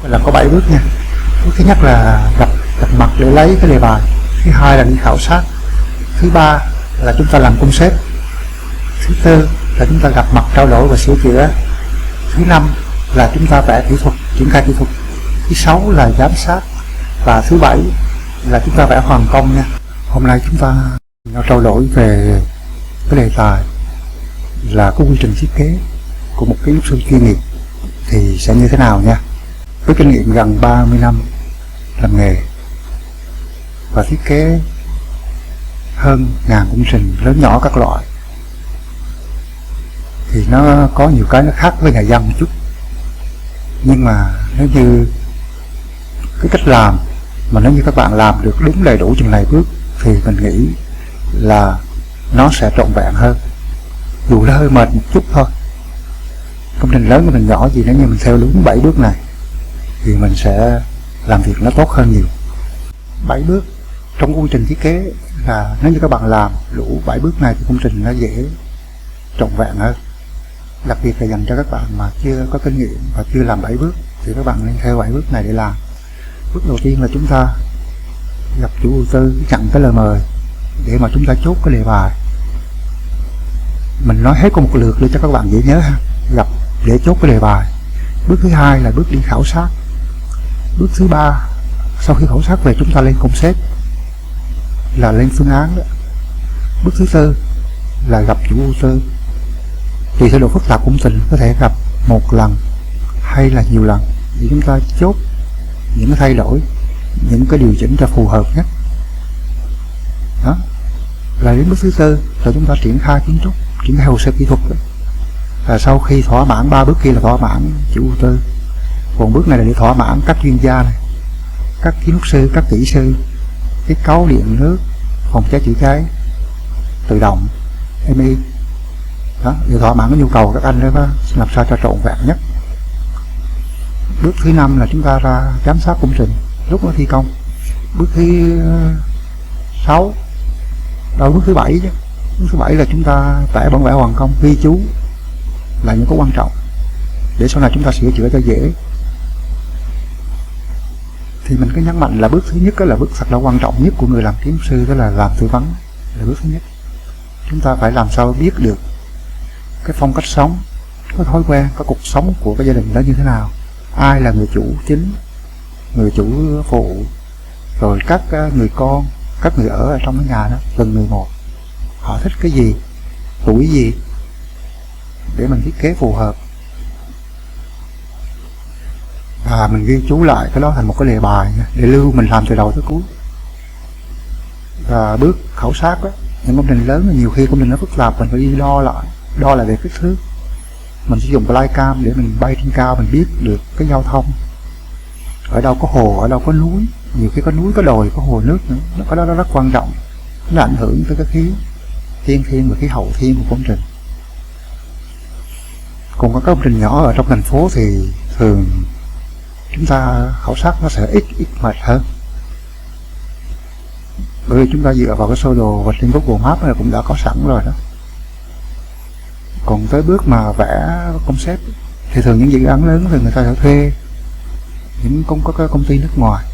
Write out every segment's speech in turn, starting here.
Là có 7 bước nha. Bước thứ nhất là gặp mặt để lấy cái đề bài, thứ hai là đi khảo sát, thứ ba là chúng ta làm công xếp, thứ tư là chúng ta gặp mặt trao đổi và sửa chữa, thứ năm là chúng ta vẽ kỹ thuật, triển khai kỹ thuật, thứ sáu là giám sát, và thứ bảy là chúng ta vẽ hoàn công nha. Hôm nay chúng ta trao đổi về cái đề tài là cái quy trình thiết kế của một kiến trúc sư chuyên nghiệp thì sẽ như thế nào nha. Với kinh nghiệm gần 30 năm làm nghề và thiết kế hơn ngàn công trình lớn nhỏ các loại thì nó có nhiều cái nó khác với nhà dân một chút, nhưng mà nếu như cái cách làm mà nếu như các bạn làm được đúng đầy đủ chừng này bước thì mình nghĩ là nó sẽ trọn vẹn hơn, dù nó hơi mệt một chút thôi. Công trình lớn công trình nhỏ gì nếu như mình theo đúng 7 bước này thì mình sẽ làm việc nó tốt hơn nhiều. 7 bước trong quy trình thiết kế là nếu như các bạn làm đủ 7 bước này thì công trình nó dễ trọn vẹn hơn. Đặc biệt là dành cho các bạn mà chưa có kinh nghiệm và chưa làm 7 bước thì các bạn nên theo 7 bước này để làm. Bước đầu tiên là chúng ta gặp chủ đầu tư, nhận cái lời mời để mà chúng ta chốt cái đề bài. Mình nói hết có một lượt để cho các bạn dễ nhớ ha. Gặp để chốt cái đề bài. Bước thứ hai là bước đi khảo sát. Bước thứ ba sau khi khảo sát về chúng ta lên công xếp là lên phương án đó. Bước thứ tư là gặp chủ đầu tư. Tùy theo độ phức tạp công trình có thể gặp một lần hay là nhiều lần để chúng ta chốt những cái thay đổi, những cái điều chỉnh cho phù hợp nhất. Đó là đến bước thứ tư là chúng ta triển khai kiến trúc, triển khai hồ sơ kỹ thuật đó. Và sau khi thỏa mãn 3 bước kia là thỏa mãn chủ đầu tư, còn bước này là để thỏa mãn các chuyên gia này, các kiến trúc sư, các kỹ sư, kết cấu điện nước, phòng cháy chữa cháy, tự động, EMI đó, để thỏa mãn cái nhu cầu các anh đó, làm sao cho trọn vẹn nhất. Bước thứ năm là chúng ta ra giám sát công trình lúc nó thi công. Bước thứ 6 đâu bước thứ 7 chứ. Bước thứ 7 là chúng ta vẽ bản vẽ hoàn công, ghi chú là những cái quan trọng để sau này chúng ta sửa chữa cho dễ. Thì mình cứ nhấn mạnh là bước thứ nhất đó là bước thật là quan trọng nhất của người làm kiến trúc sư, đó là làm tư vấn. Là bước thứ nhất, chúng ta phải làm sao biết được cái phong cách sống, cái thói quen, cái cuộc sống của cái gia đình đó như thế nào, ai là người chủ chính, người chủ phụ, rồi các người con, các người ở trong cái nhà đó, từng người một, họ thích cái gì, tuổi gì, để mình thiết kế phù hợp. Và mình ghi chú lại cái đó thành một cái đề bài nha, để lưu mình làm từ đầu tới cuối. Và bước khảo sát đó, những công trình lớn là nhiều khi công trình nó phức tạp, mình phải đi đo lại, đo lại về kích thước. Mình sử dụng flycam để mình bay trên cao, mình biết được cái giao thông, ở đâu có hồ, ở đâu có núi, nhiều khi có núi, có đồi, có hồ nước nữa. Cái đó rất quan trọng, nó ảnh hưởng tới cái khí tiên thiên và khí hậu thiên của công trình. Còn các công trình nhỏ ở trong thành phố thì thường chúng ta khảo sát nó sẽ ít mệt hơn, bởi vì chúng ta dựa vào cái sơ đồ và trên Google Maps này cũng đã có sẵn rồi đó. Còn tới bước mà vẽ concept thì thường những dự án lớn thì người ta sẽ thuê những công ty nước ngoài.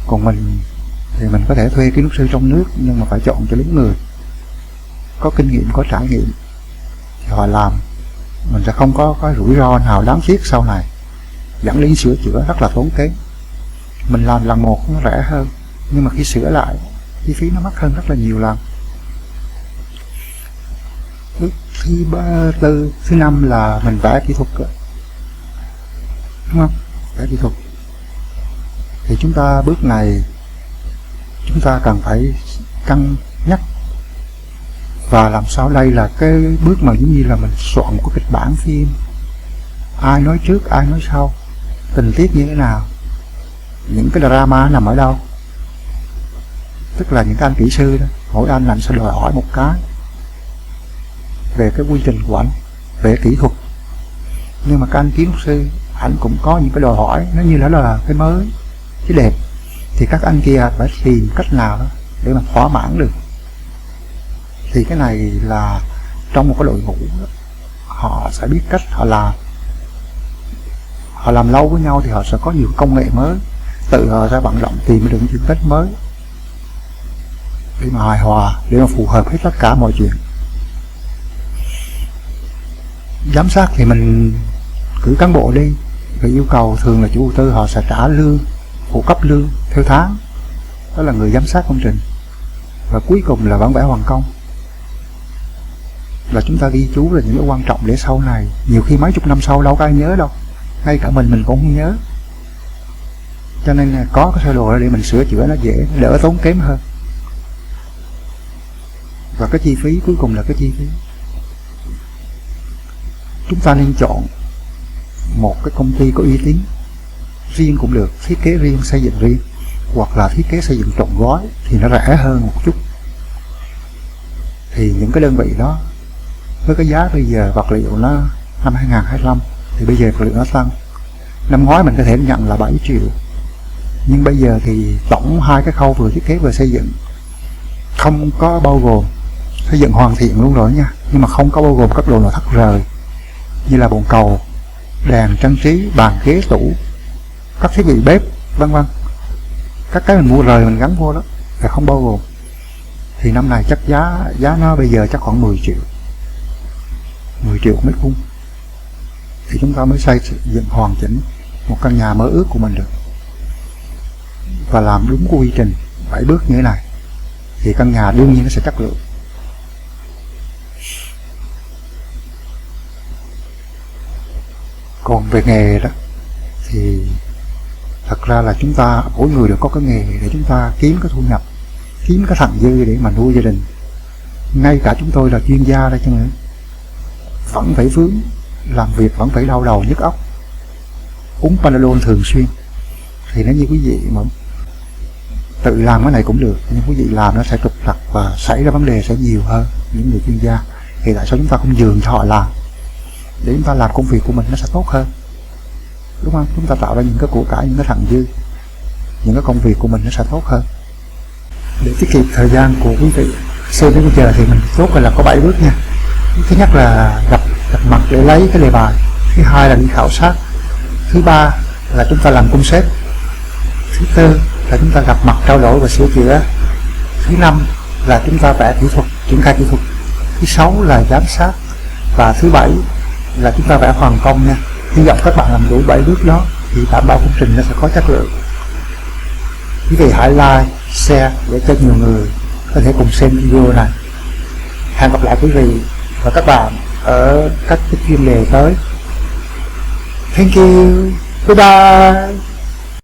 Còn mình thì mình có thể thuê kiến trúc sư trong nước, nhưng mà phải chọn cho đúng người có kinh nghiệm, có trải nghiệm thì họ làm. Mình sẽ không có rủi ro nào đáng tiếc sau này dẫn đến sửa chữa rất là tốn kém. Mình làm lần một nó rẻ hơn, nhưng mà khi sửa lại chi phí nó mắc hơn rất là nhiều lần. Bước thứ năm là mình vẽ kỹ thuật đó, đúng không? Vẽ kỹ thuật thì chúng ta bước này chúng ta cần phải cân nhắc và làm sao đây là cái bước mà giống như là mình soạn một cái kịch bản phim, ai nói trước ai nói sau, tình tiết như thế nào, những cái drama nằm ở đâu. Tức là những cái anh kỹ sư đó, mỗi anh sẽ đòi hỏi một cái về cái quy trình của anh, về kỹ thuật. Nhưng mà các anh kiến trúc sư anh cũng có những cái đòi hỏi nó như là cái mới, cái đẹp, thì các anh kia phải tìm cách nào đó để mà thỏa mãn được. Thì cái này là trong một cái đội ngũ đó, họ sẽ biết cách họ làm, họ làm lâu với nhau thì họ sẽ có nhiều công nghệ mới, tự họ ra vận động tìm được những chuyện cách mới để mà hài hòa, để mà phù hợp hết tất cả mọi chuyện. Giám sát thì mình cử cán bộ đi, và yêu cầu thường là chủ đầu tư họ sẽ trả lương, phụ cấp lương theo tháng, đó là người giám sát công trình. Và cuối cùng là bản vẽ hoàn công, là chúng ta ghi chú là những cái quan trọng để sau này, nhiều khi mấy chục năm sau đâu có ai nhớ đâu, ngay cả mình cũng không nhớ. Cho nên là có cái sơ đồ đó để mình sửa chữa nó dễ, nó đỡ tốn kém hơn. Và cái chi phí cuối cùng là cái chi phí. Chúng ta nên chọn một cái công ty có uy tín, riêng cũng được, thiết kế riêng, xây dựng riêng, hoặc là thiết kế xây dựng trọn gói thì nó rẻ hơn một chút. Thì những cái đơn vị đó với cái giá bây giờ vật liệu nó năm 2025 thì bây giờ vật liệu nó tăng. Năm ngoái mình có thể nhận là 7 triệu, nhưng bây giờ thì tổng hai cái khâu vừa thiết kế vừa xây dựng không có bao gồm, xây dựng hoàn thiện luôn rồi nha, nhưng mà không có bao gồm các đồ nội thất rời như là bồn cầu, đèn trang trí, bàn ghế, tủ, các thiết bị bếp vân vân, các cái mình mua rời mình gắn vô đó là không bao gồm. Thì năm này chắc giá nó bây giờ chắc khoảng 10 triệu mét vuông thì chúng ta mới xây dựng hoàn chỉnh một căn nhà mơ ước của mình được, và làm đúng quy trình 7 bước như thế này thì căn nhà đương nhiên nó sẽ chất lượng. Còn về nghề đó thì thật ra là chúng ta mỗi người đều có cái nghề để chúng ta kiếm cái thu nhập, kiếm cái thặng dư để mà nuôi gia đình. Ngay cả chúng tôi là chuyên gia đây chăng nữa vẫn phải vướng, làm việc vẫn phải đau đầu nhức óc, uống Panadol thường xuyên. Thì nếu như quý vị mà tự làm cái này cũng được, nhưng quý vị làm nó sẽ trục trặc và xảy ra vấn đề sẽ nhiều hơn những người chuyên gia. Thì tại sao chúng ta không nhường cho họ làm, để chúng ta làm công việc của mình nó sẽ tốt hơn, đúng không? Chúng ta tạo ra những cái của cải, những cái thặng dư, những cái công việc của mình nó sẽ tốt hơn. Để tiết kiệm thời gian của quý vị, xưa đến bây giờ thì mình chốt là có 7 bước nha. Thứ nhất là gặp mặt để lấy cái đề bài, thứ hai là đi khảo sát, thứ ba là chúng ta làm công xếp, thứ tư là chúng ta gặp mặt trao đổi và sửa chữa, thứ năm là chúng ta vẽ kỹ thuật, triển khai kỹ thuật, thứ sáu là giám sát, và thứ bảy là chúng ta vẽ hoàn công nha. Hy vọng các bạn làm đủ 7 bước đó thì đảm bảo công trình nó sẽ có chất lượng. Quý vị hãy like, share để cho nhiều người có thể cùng xem video này. Hẹn gặp lại quý vị và các bạn ở các chuyên đề tới. Thank you, bye bye.